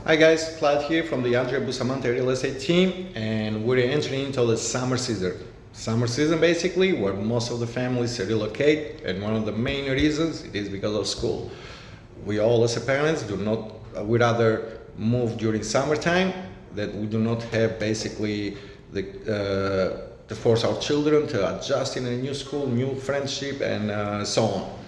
Hi guys, Vlad here from the Andrea Bustamante real estate team, and we're entering into the summer season. Summer season basically where most of the families relocate, and one of the main reasons it is because of school. We all as parents do not, we rather move during summertime that we do not have basically to force our children to adjust in a new school, new friendship, and so on.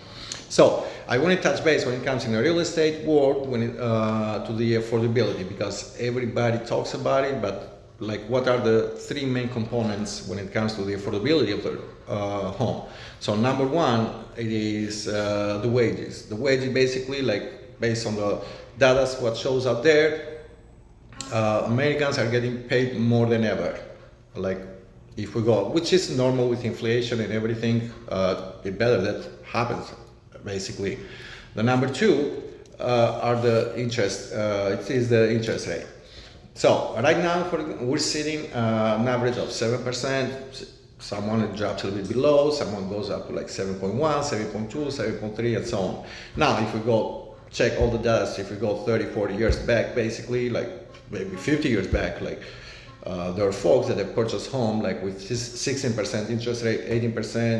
So I want to touch base when it comes in the real estate world to the affordability, because everybody talks about it, but like what are the three main components when it comes to the affordability of the home? So number one, it is the wages. The wages basically, like based on the data, what shows up there, Americans are getting paid more than ever. Like if we go, which is normal with inflation and everything, it better that happens. Basically, the number two are the interest. It is the interest rate. So right now, we're sitting an average of 7%. Someone drops a little bit below. Someone goes up to like 7.1, 7.2, 7.3, and so on. Now, if we go check all the data, if we go 30, 40 years back, basically, like maybe 50 years back, like there are folks that have purchased home like with 16% interest rate, 18%,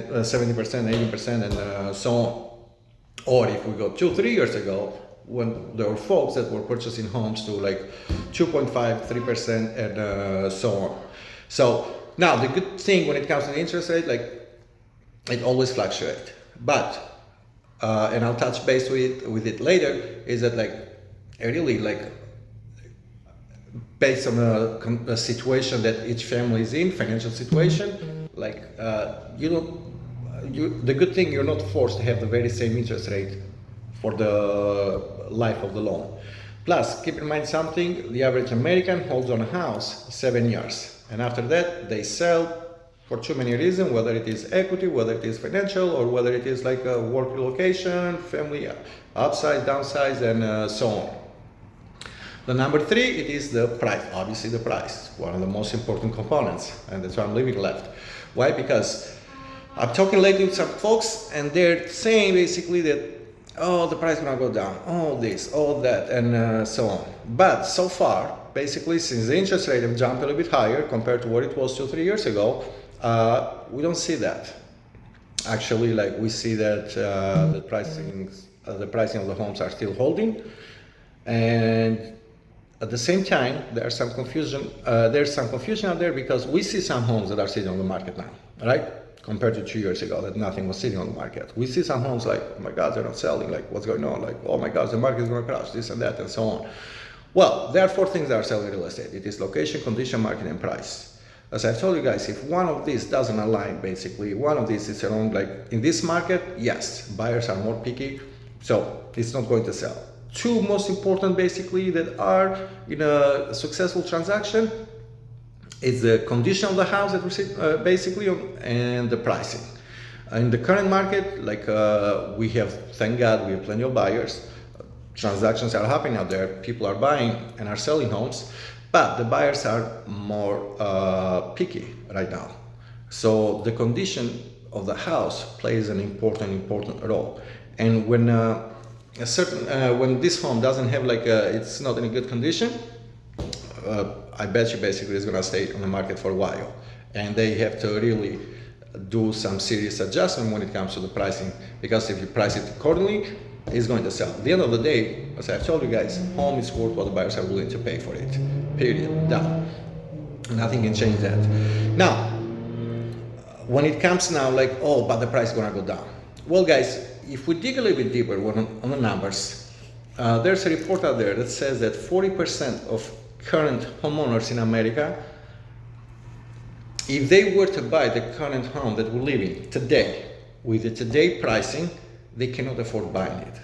70%, 18%, and so on. Or if we go 2-3 years ago, when there were folks that were purchasing homes to like 2.5, 3%, and so on. So now the good thing when it comes to the interest rate, like it always fluctuates. But and I'll touch base with it later, is that like really like based on a situation that each family is in, financial situation, like the good thing, you're not forced to have the very same interest rate for the life of the loan. Plus, keep in mind something, the average American holds on a house 7 years. And after that, they sell for too many reasons, whether it is equity, whether it is financial, or whether it is like a work relocation, family upsize, downsize, and so on. The number three, it is the price. Obviously the price, one of the most important components, and that's why I'm leaving left. Why? Because I'm talking lately with some folks, and they're saying basically that, oh, the price is gonna go down, all this, all that, and so on. But so far, basically, since the interest rate have jumped a little bit higher compared to what it was 2-3 years ago, we don't see that. Actually, like we see that the pricing of the homes are still holding, and at the same time, there's some confusion. There's some confusion out there because we see some homes that are sitting on the market now, right? Compared to 2 years ago, that nothing was sitting on the market. We see some homes like, oh my God, they're not selling. Like, what's going on? Like, oh my God, the market is going to crash. This and that, and so on. Well, there are four things that are selling real estate. It is location, condition, market, and price. As I've told you guys, if one of these doesn't align, basically, one of these is around, like in this market, yes, buyers are more picky, so it's not going to sell. Two most important, basically, that are in a successful transaction, it's the condition of the house that we see basically, and the pricing. In the current market, like we have, thank God, we have plenty of buyers. Transactions are happening out there. People are buying and are selling homes, but the buyers are more picky right now. So the condition of the house plays an important role. And when when this home doesn't have like it's not in a good condition, I bet you basically it's gonna stay on the market for a while, and they have to really do some serious adjustment when it comes to the pricing, because if you price it accordingly, it's going to sell. At the end of the day, as I've told you guys, home is worth what the buyers are willing to pay for it. Period. Done. Nothing can change that. Now, when it comes now, like, oh, but the price is gonna go down. Well, guys, if we dig a little bit deeper on the numbers, there's a report out there that says that 40% of current homeowners in America, if they were to buy the current home that we're living today, with the today pricing, they cannot afford buying it.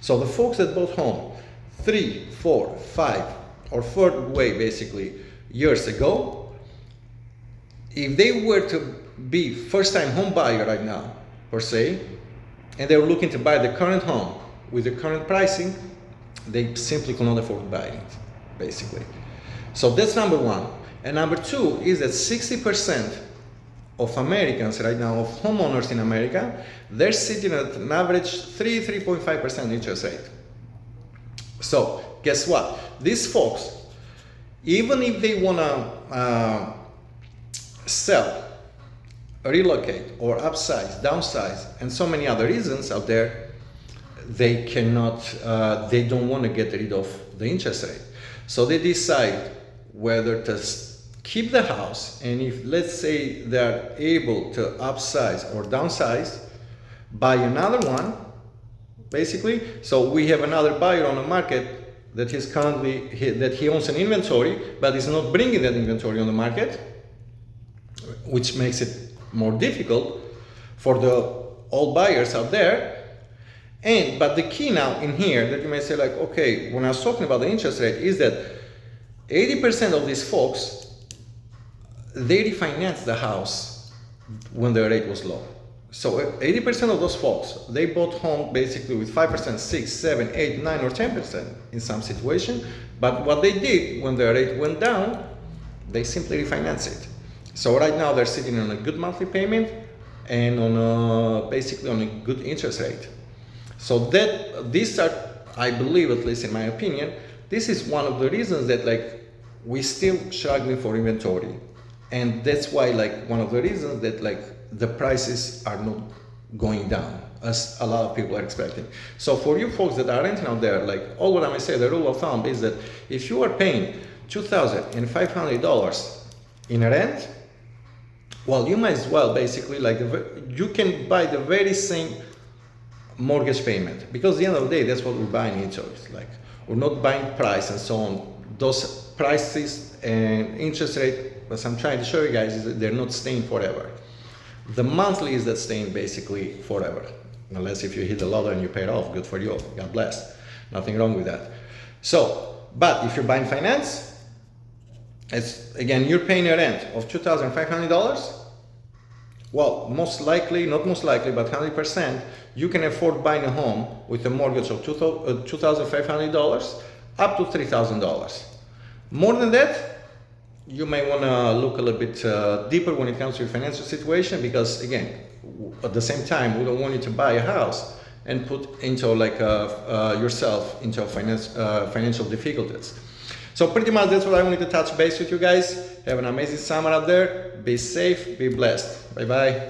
So the folks that bought home 3, 4, 5, or 4 way basically years ago, if they were to be first-time home buyer right now, per se, and they were looking to buy the current home with the current pricing, they simply cannot afford buying it, basically. So that's number one. And number two is that 60% of Americans right now, of homeowners in America, they're sitting at an average 3.5% interest rate. So guess what? These folks, even if they want to sell, relocate, or upsize, downsize, and so many other reasons out there, they cannot, they don't want to get rid of the interest rate. So they decide whether to keep the house, and if, let's say, they're able to upsize or downsize, buy another one, basically. So we have another buyer on the market that he's currently, that he owns an inventory, but is not bringing that inventory on the market, which makes it more difficult for the all buyers out there. But the key now in here that you may say, like, okay, when I was talking about the interest rate, is that 80% of these folks, they refinanced the house when the rate was low. So 80% of those folks, they bought home basically with 5%, 6, 7, 8, 9, or 10% in some situation. But what they did when the rate went down, they simply refinanced it. So right now they're sitting on a good monthly payment and on basically on a good interest rate. So that these are, I believe, at least in my opinion, this is one of the reasons that like we still struggling for inventory, and that's why like one of the reasons that like the prices are not going down as a lot of people are expecting. So for you folks that are renting out there, like all what I'm gonna say, the rule of thumb is that if you are paying $2,500 in rent, well, you might as well basically like you can buy the very same mortgage payment, because at the end of the day, that's what we're buying into. It's like we're not buying price and so on. Those prices and interest rate, as I'm trying to show you guys, is that they're not staying forever. The monthly is that staying basically forever, unless if you hit the lotto and you pay it off, good for you, God bless, nothing wrong with that. So, but if you're buying finance, it's again, you're paying a rent of $2,500. Well, most likely, not most likely, but 100%, you can afford buying a home with a mortgage of $2,500 up to $3,000. More than that, you may want to look a little bit deeper when it comes to your financial situation, because again, at the same time, we don't want you to buy a house and put into like yourself into financial difficulties. So pretty much that's what I wanted to touch base with you guys. Have an amazing summer out there. Be safe, be blessed. Bye bye.